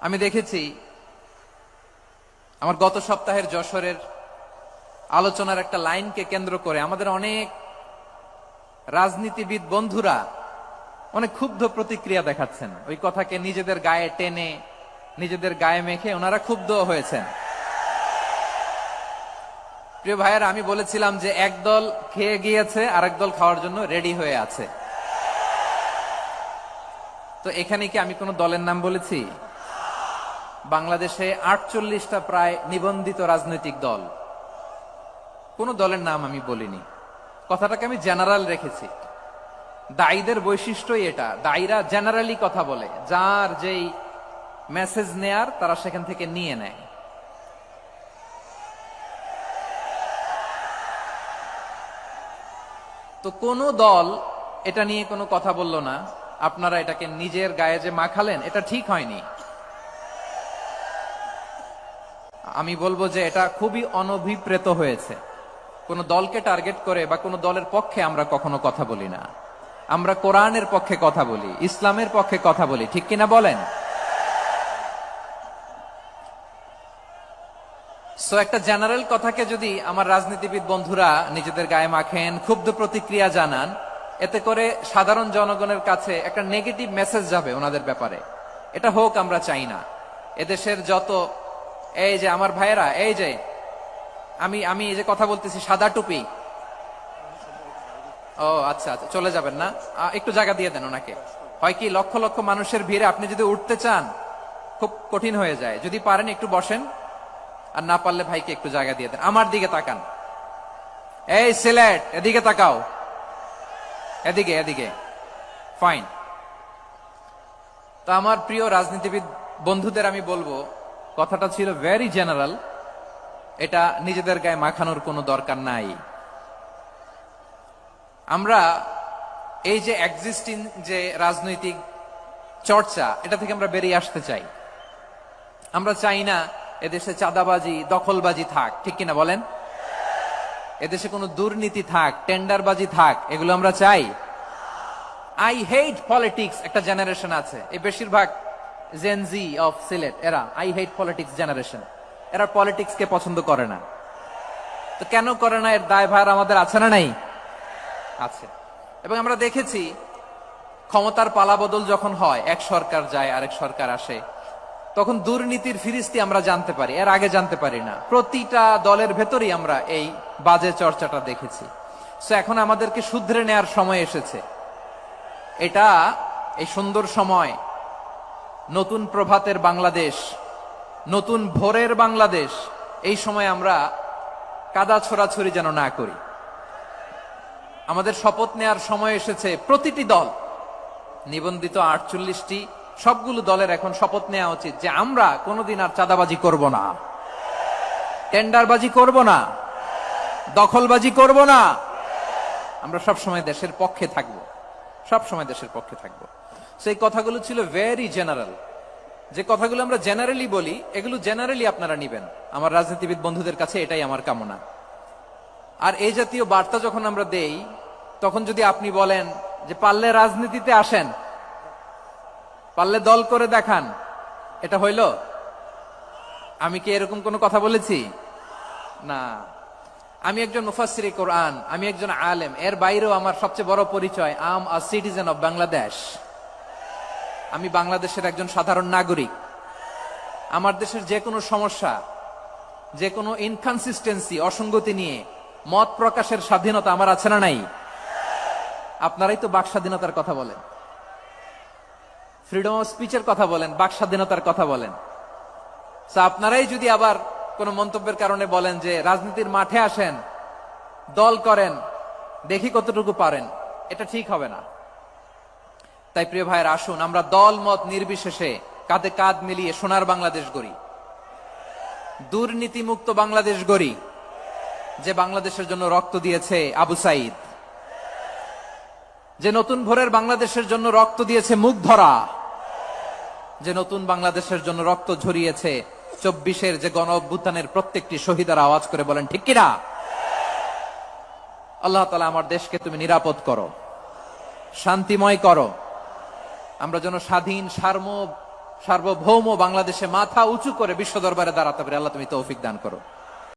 আমি দেখেছি আমার গত সপ্তাহের যশোরের আলোচনার একটা লাইনকে কেন্দ্র করে আমাদের অনেক রাজনীতিবিদ বন্ধুরা অনেক ক্ষুব্ধ প্রতিক্রিয়া দেখাচ্ছেন। ওই কথাকে নিজেদের গায়ে টেনে নিজেদের গায়ে মেখে ওনারা ক্ষুব্ধ হয়েছেন। প্রিয় ভাইয়েরা, আমি বলেছিলাম যে একদল খেয়ে গিয়েছে আর একদল খাওয়ার জন্য রেডি হয়ে আছে। তো এখানে কি আমি কোন দলের নাম বলেছি? বাংলাদেশে 48টা প্রায় নিবন্ধিত রাজনৈতিক দল, কোন দলের নাম আমি বলিনি। কথাটাকে আমি জেনারেল রেখেছি। দায়ীদের বৈশিষ্ট্যই এটা, দায়ীরা জেনারেলি কথা বলে, যার যেই মেসেজ নেয়ার তারা সেখান থেকে নিয়ে নেয়। তো কোন দল এটা নিয়ে কোনো কথা বলল না। আপনারা এটাকে নিজের গায়ে যে মাখালেন, এটা ঠিক হয়নি। আমি বলবো যে এটা খুবই অনভিপ্রেত হয়েছে। কোন দলকে টার্গেট করে বা কোন দলের পক্ষে আমরা কখনো কথা বলি না। আমরা কোরআনের পক্ষে কথা বলি, ইসলামের পক্ষে কথা বলি, ঠিক কিনা বলেন? সো একটা জেনারেল কথাকে যদি আমার রাজনীতিবিদ বন্ধুরা নিজেদের গায়ে মাখেন, ক্ষুব্ধ প্রতিক্রিয়া জানান, এতে করে সাধারণ জনগণের কাছে একটা নেগেটিভ মেসেজ যাবে ওনাদের ব্যাপারে। এটা হোক আমরা চাই না। এদেশের যত এই যে আমার ভাইয়েরা, এই যে আমি এই যে কথা বলতেছি, সাদা টুপি, ও আচ্ছা আচ্ছা, চলে যাবেন না? একটু জায়গা দিয়ে দেন ওনাকে। হয় কি, লক্ষ লক্ষ মানুষের ভিড়ে আপনি যদি উঠতে চান খুব কঠিন হয়ে যায়। যদি পারেন একটু বসেন, আর না পারলে ভাইকে একটু জায়গা দিয়ে দেন। আমার দিকে তাকান, এই সিলেট, এদিকে তাকাও, এদিকে এদিকে, ফাইন। তো আমার প্রিয় রাজনীতিবিদ বন্ধুদের আমি বলবো, কথাটা ছিল ভেরি জেনারেল, এটা নিজেদের গায়ে মাখানোর কোনো দরকার নাই। আমরা এই যে এক্সিস্টিং যে রাজনৈতিক চর্চা, এটা থেকে আমরা বেরিয়ে আসতে চাই। আমরা চাই না এদেশে চাঁদাবাজি, দখলবাজি থাক, ঠিক কিনা বলেন? এদেশে কোনো দুর্নীতি থাক, টেন্ডারবাজি থাক, এগুলো আমরা চাই। আই হেট পলিটিক্স একটা জেনারেশন আছে, এই বেশিরভাগ জেন জি অফ সিলেট, এরা আই হেট পলিটিক্স জেনারেশন। এরা পলিটিক্স কে পছন্দ করে না। তো কেন করে না, এর দায়ভার আমাদের আছে না নাই? আছে। এবং আমরা দেখেছি ক্ষমতার পালাবদল যখন হয়, এক সরকার যায় আরেক সরকার আসে, তখন দুর্নীতির ফিরিস্তি আমরা জানতে পারি, এর আগে জানতে পারি না। প্রতিটা দলের ভেতরেই আমরা এই বাজে চর্চাটা দেখেছি। সো এখন আমাদেরকে শুধরে নেয়ার সময় এসেছে। এটা এই সুন্দর সময়, নতুন প্রভাতের বাংলাদেশ, নতুন ভোরের বাংলাদেশ, এই সময় আমরা কাদা ছোড়াছুরি যেন না করি। আমাদের শপথ নেয়ার সময় এসেছে। প্রতিটি দল, নিবন্ধিত 48টি, সবগুলো দলের এখন শপথ নেওয়া উচিত যে আমরা কোনোদিন আর চাঁদাবাজি করব না, টেন্ডারবাজি করব না, দখলবাজি করব না। আমরা সবসময় দেশের পক্ষে থাকব, সবসময় দেশের পক্ষে থাকব। সেই কথাগুলো ছিল ভেরি জেনারেল। যে কথাগুলো আমরা জেনারেলি বলি, এগুলো জেনারেলি আপনারা নিবেন। আমার রাজনীতিবিদ বন্ধুদের কাছে এটাই আমার কামনা। আর এই জাতীয় বার্তা যখন আমরা দেই, তখন যদি আপনি বলেন যে পারলে রাজনীতিতে আসেন, পারলে দল করে দেখান, এটা হইল? আমি কি এরকম কোনো কথা বলেছি? না। আমি একজন মুফাসসিরে কোরআন, আমি একজন আলেম, এর বাইরেও আমার সবচেয়ে বড় পরিচয়, আম আ সিটিজেন অফ বাংলাদেশ। আমি বাংলাদেশের একজন সাধারণ নাগরিক। আমার দেশের যে কোনো সমস্যা, যে কোনো ইনকনসিস্টেন্সি, অসঙ্গতি নিয়ে মত প্রকাশের স্বাধীনতা আমার আছে না নাই? আপনারাই তো বাক স্বাধীনতার কথা বলেন, ফ্রিডম অফ স্পিচের কথা বলেন, বাক স্বাধীনতার কথা বলেন। আপনারাই যদি আবার কোন মন্তব্যের কারণে বলেন যে রাজনীতির মাঠে আসেন, দল করেন, দেখি কতটুকু পারেন, এটা ঠিক হবে না। তাই প্রিয় ভাইয়ের, আসুন আমরা দল মত নির্বিশেষে কাঁধে কাঁধ মিলিয়ে সোনার বাংলাদেশ গড়ি, দুর্নীতিমুক্ত বাংলাদেশ গড়ি, যে বাংলাদেশের জন্য রক্ত দিয়েছে আবু সাইদ, যে নতুন ভোরের বাংলাদেশের জন্য রক্ত দিয়েছে মুগ্ধরা, যে নতুন বাংলাদেশের জন্য রক্ত ঝরিয়েছে 24-এর যে গণ অভ্যুত্থানের প্রত্যেকটি শহীদের। আওয়াজ করে বলেন ঠিক কিনা? আল্লাহ তাআলা আমার দেশকে তুমি নিরাপদ করো, শান্তিময় করো। আমরা যেন স্বাধীন, সার্বভৌম বাংলাদেশে মাথা উঁচু করে বিশ্ব দরবারে দাঁড়াতে পারে। আল্লাহ তুমি তৌফিক দান করো।